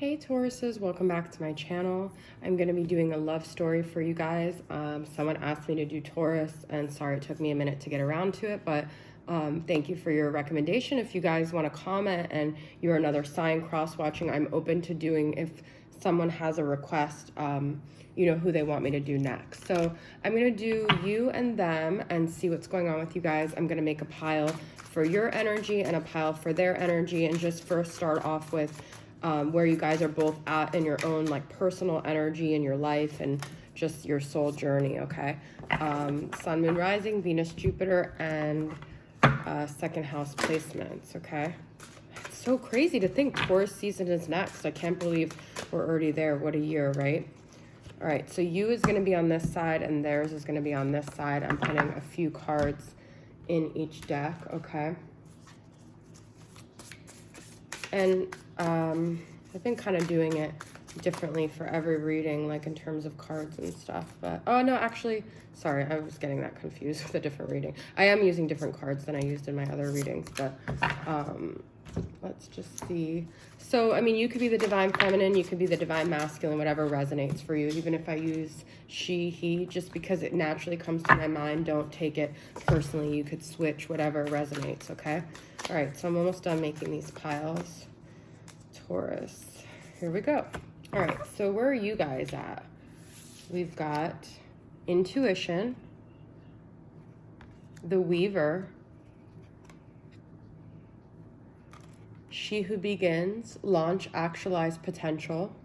Hey Tauruses, welcome back to my channel. I'm going to be doing a love story for you guys. Someone asked me to do Taurus, and sorry it took me a minute to get around to it, but thank you for your recommendation. If you guys want to comment and you're another sign cross-watching, I'm open to doing, if someone has a request, you know, who they want me to do next. So I'm going to do you and them and see what's going on with you guys. I'm going to make a pile for your energy and a pile for their energy, and just first start off with where you guys are both at in your own like personal energy in your life and just your soul journey, okay? Sun, Moon, Rising, Venus, Jupiter, and second house placements, okay? It's so crazy to think Taurus season is next. I can't believe we're already there. What a year, right? All right, so you is going to be on this side and theirs is going to be on this side. I'm putting a few cards in each deck, okay? And I've been kind of doing it differently for every reading, like in terms of cards and stuff. But, oh no, actually, sorry, I was getting that confused with a different reading. I am using different cards than I used in my other readings, but let's just see. So, I mean, you could be the divine feminine, you could be the divine masculine, whatever resonates for you. Even if I use she, he, just because it naturally comes to my mind, don't take it personally. You could switch whatever resonates, okay? All right, so I'm almost done making these piles. Taurus, here we go. All right, so where are you guys at? We've got intuition, the weaver, she who begins, launch, actualize potential,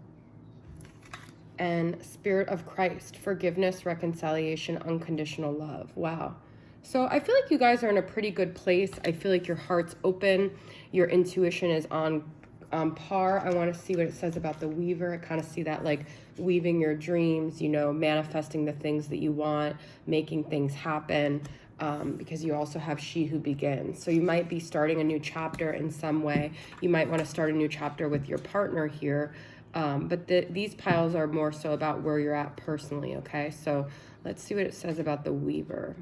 and spirit of Christ, forgiveness, reconciliation, unconditional love. Wow. So I feel like you guys are in a pretty good place. I feel like your heart's open. Your intuition is on par. I want to see what it says about the weaver. I kind of see that like weaving your dreams, you know, manifesting the things that you want, making things happen, because you also have she who begins. So you might be starting a new chapter in some way. You might want to start a new chapter with your partner here. But these piles are more so about where you're at personally, okay? So let's see what it says about the weaver.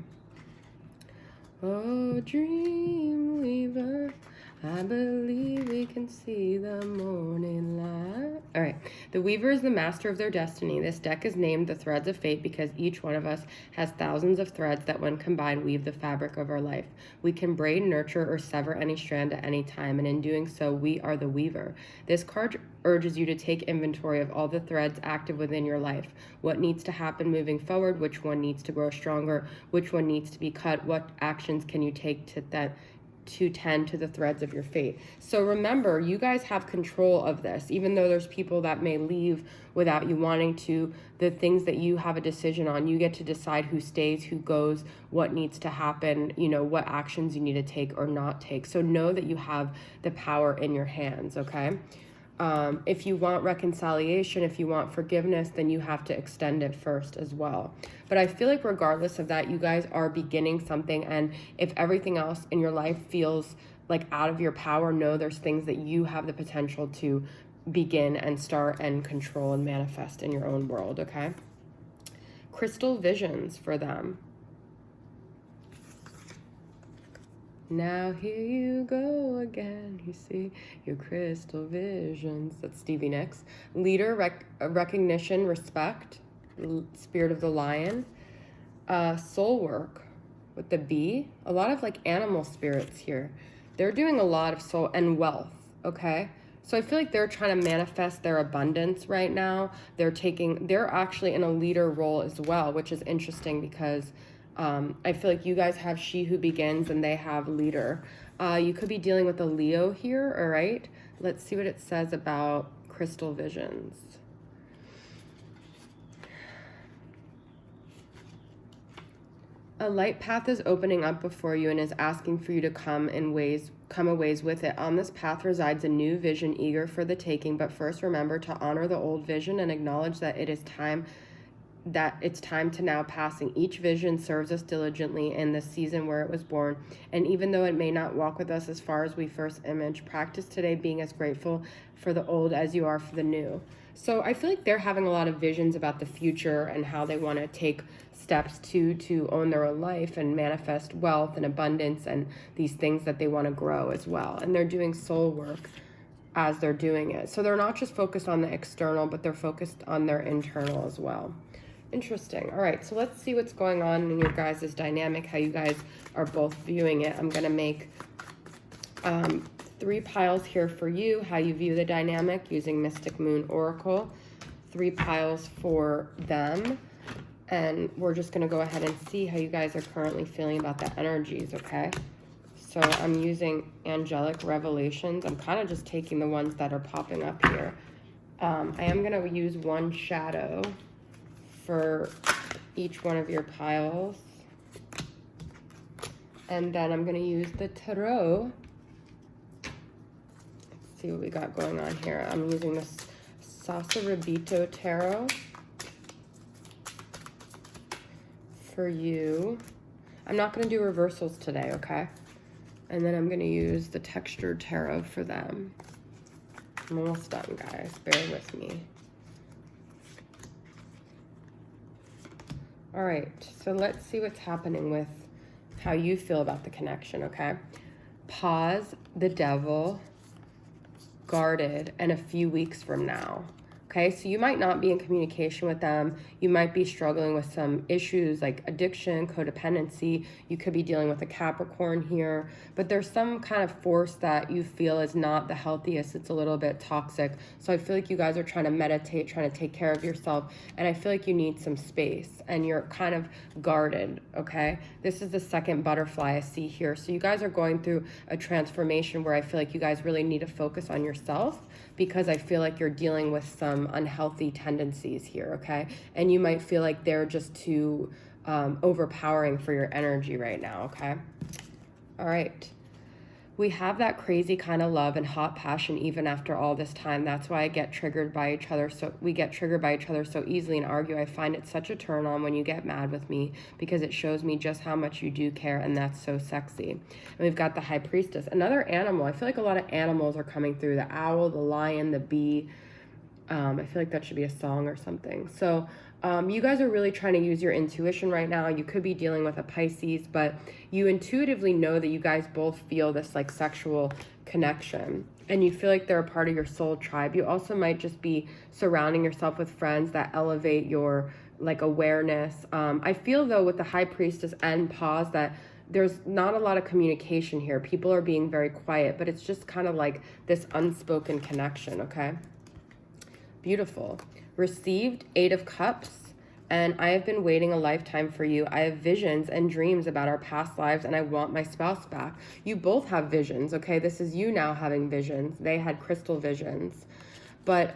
Oh, dream weaver, I believe we can see the morning light. All right. The weaver is the master of their destiny. This deck is named the threads of fate because each one of us has thousands of threads that when combined weave the fabric of our life. We can braid, nurture, or sever any strand at any time, and in doing so, we are the weaver. This card urges you to take inventory of all the threads active within your life. What needs to happen moving forward? Which one needs to grow stronger? Which one needs to be cut? What actions can you take to tend to the threads of your fate? So remember, you guys have control of this. Even though there's people that may leave without you wanting to, the things that you have a decision on, you get to decide who stays, who goes, what needs to happen, you know, what actions you need to take or not take. So know that you have the power in your hands, okay? If you want reconciliation, if you want forgiveness, then you have to extend it first as well. But I feel like regardless of that, you guys are beginning something. And if everything else in your life feels like out of your power, know there's things that you have the potential to begin and start and control and manifest in your own world, okay? Crystal visions for them. Now here you go again, you see your crystal visions. That's Stevie Nicks. Leader, recognition, respect, spirit of the lion. Soul work with the bee. A lot of like animal spirits here. They're doing a lot of soul and wealth, okay? So I feel like they're trying to manifest their abundance right now. They're actually in a leader role as well, which is interesting because I feel like you guys have she who begins and they have leader. You could be dealing with a Leo here, all right? Let's see what it says about crystal visions. A light path is opening up before you and is asking for you to come a ways with it. On this path resides a new vision eager for the taking, but first remember to honor the old vision and acknowledge that it's time to now passing. Each vision serves us diligently in the season where it was born, and even though it may not walk with us as far as we first imaged, practice today being as grateful for the old as you are for the new. So I feel like they're having a lot of visions about the future and how they want to take steps to own their own life and manifest wealth and abundance and these things that they want to grow as well. And they're doing soul work. as they're doing it. So they're not just focused on the external, but they're focused on their internal as well. Interesting. All right, so let's see what's going on in your guys' dynamic, how you guys are both viewing it. I'm going to make 3 piles here for you, how you view the dynamic using Mystic Moon Oracle. 3 piles for them. And we're just going to go ahead and see how you guys are currently feeling about the energies, okay? So I'm using Angelic Revelations. I'm kind of just taking the ones that are popping up here. I am going to use 1 shadow for each one of your piles. And then I'm going to use the tarot. Let's see what we got going on here. I'm using this Sasarabito Tarot for you. I'm not going to do reversals today, okay? And then I'm going to use the Textured Tarot for them. I'm almost done, guys. Bear with me. All right, so let's see what's happening with how you feel about the connection, okay? Pause, the Devil, guarded, and a few weeks from now. Okay, so you might not be in communication with them. You might be struggling with some issues like addiction, codependency. You could be dealing with a Capricorn here, but there's some kind of force that you feel is not the healthiest. It's a little bit toxic. So I feel like you guys are trying to meditate, trying to take care of yourself, and I feel like you need some space and you're kind of guarded, okay? This is the second butterfly I see here. So you guys are going through a transformation where I feel like you guys really need to focus on yourself, because I feel like you're dealing with some unhealthy tendencies here, okay? And you might feel like they're just too overpowering for your energy right now, okay? All right. We have that crazy kind of love and hot passion even after all this time. That's why I get triggered by each other. So we get triggered by each other so easily and argue. I find it such a turn on when you get mad with me, because it shows me just how much you do care, and that's so sexy. And we've got the High Priestess, another animal. I feel like a lot of animals are coming through. The owl, the lion, the bee. I feel like that should be a song or something. So you guys are really trying to use your intuition right now. You could be dealing with a Pisces, but you intuitively know that you guys both feel this like sexual connection, and you feel like they're a part of your soul tribe. You also might just be surrounding yourself with friends that elevate your like awareness. I feel though with the High Priestess and pause that there's not a lot of communication here. People are being very quiet, but it's just kind of like this unspoken connection, okay? Beautiful. Received 8 of Cups, and I have been waiting a lifetime for you. I have visions and dreams about our past lives, and I want my spouse back. You both have visions, okay? This is you now having visions. They had crystal visions. But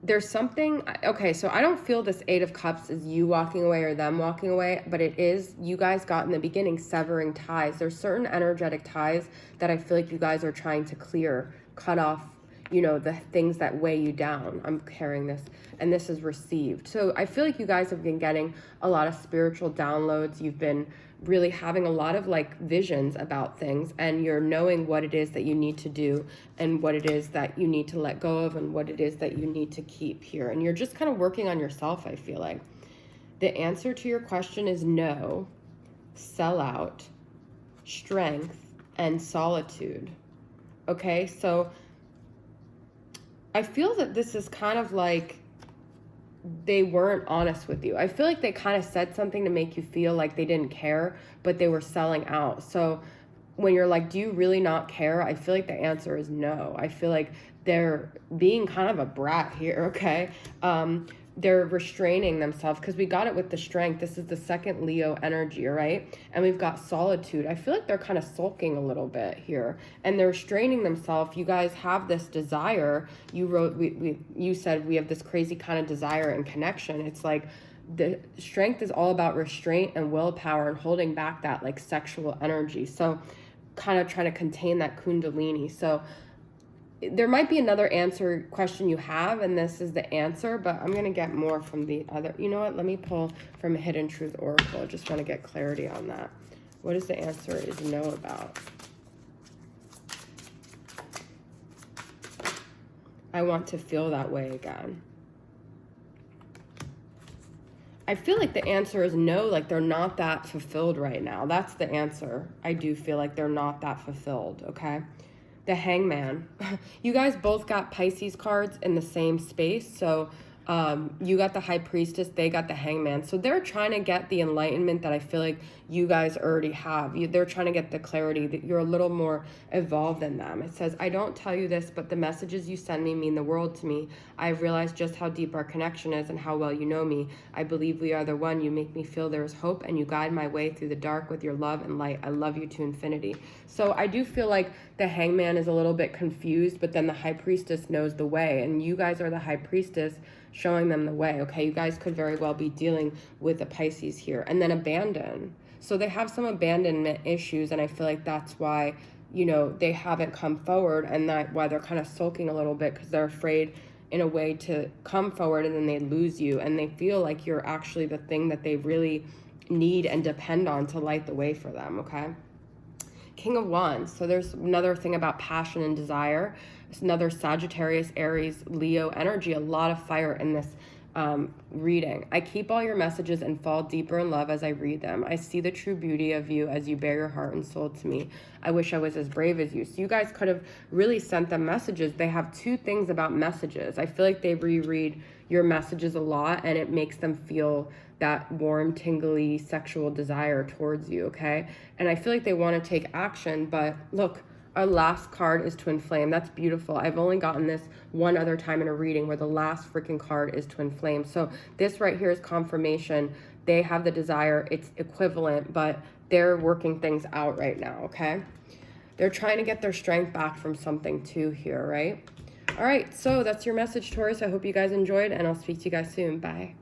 there's something, okay, so I don't feel this 8 of Cups is you walking away or them walking away, but it is you guys got in the beginning severing ties. There's certain energetic ties that I feel like you guys are trying to clear, cut off, you know, the things that weigh you down. I'm carrying this, and this is received. So I feel like you guys have been getting a lot of spiritual downloads. You've been really having a lot of like visions about things, and you're knowing what it is that you need to do and what it is that you need to let go of and what it is that you need to keep here. And you're just kind of working on yourself, I feel like. The answer to your question is no, sellout, strength, and solitude. Okay, so I feel that this is kind of like they weren't honest with you. I feel like they kind of said something to make you feel like they didn't care, but they were selling out. So when you're like, do you really not care? I feel like the answer is no. I feel like they're being kind of a brat here, okay? They're restraining themselves, because we got it with the strength. This is the second Leo energy, right? And we've got solitude. I feel like they're kind of sulking a little bit here, and they're restraining themselves. You guys have this desire. You wrote, you said we have this crazy kind of desire and connection. It's like the strength is all about restraint and willpower and holding back that like sexual energy. So kind of trying to contain that kundalini. So there might be another question you have, and this is the answer, but I'm going to get more from the other. You know what? Let me pull from a Hidden Truth Oracle. I just want to get clarity on that. What is the answer is no about? I want to feel that way again. I feel like the answer is no, like they're not that fulfilled right now. That's the answer. I do feel like they're not that fulfilled, okay? the Hangman. You guys both got Pisces cards in the same space. So you got the High Priestess, they got the Hangman. So they're trying to get the enlightenment that I feel like you guys already have. They're trying to get the clarity that you're a little more evolved than them. It says, I don't tell you this, but the messages you send me mean the world to me. I've realized just how deep our connection is and how well you know me. I believe we are the one. You make me feel there is hope, and you guide my way through the dark with your love and light. I love you to infinity. So I do feel like the Hangman is a little bit confused, but then the High Priestess knows the way, and you guys are the High Priestess showing them the way. Okay, you guys could very well be dealing with a Pisces here. And then abandon. So they have some abandonment issues, and I feel like that's why, you know, they haven't come forward, and that why they're kind of sulking a little bit, because they're afraid in a way to come forward, and then they lose you, and they feel like you're actually the thing that they really need and depend on to light the way for them. Okay, King of Wands. So there's another thing about passion and desire. It's another Sagittarius, Aries, Leo energy, a lot of fire in this reading. I keep all your messages and fall deeper in love as I read them. I see the true beauty of you as you bear your heart and soul to me. I wish I was as brave as you. So you guys could have really sent them messages. They have two things about messages. I feel like they reread your messages a lot, and it makes them feel that warm, tingly, sexual desire towards you, okay? And I feel like they want to take action, but look, our last card is Twin Flame. That's beautiful. I've only gotten this one other time in a reading where the last freaking card is Twin Flame. So this right here is confirmation. They have the desire. It's equivalent, but they're working things out right now, okay? They're trying to get their strength back from something too here, right? All right, so that's your message, Taurus. I hope you guys enjoyed, and I'll speak to you guys soon. Bye.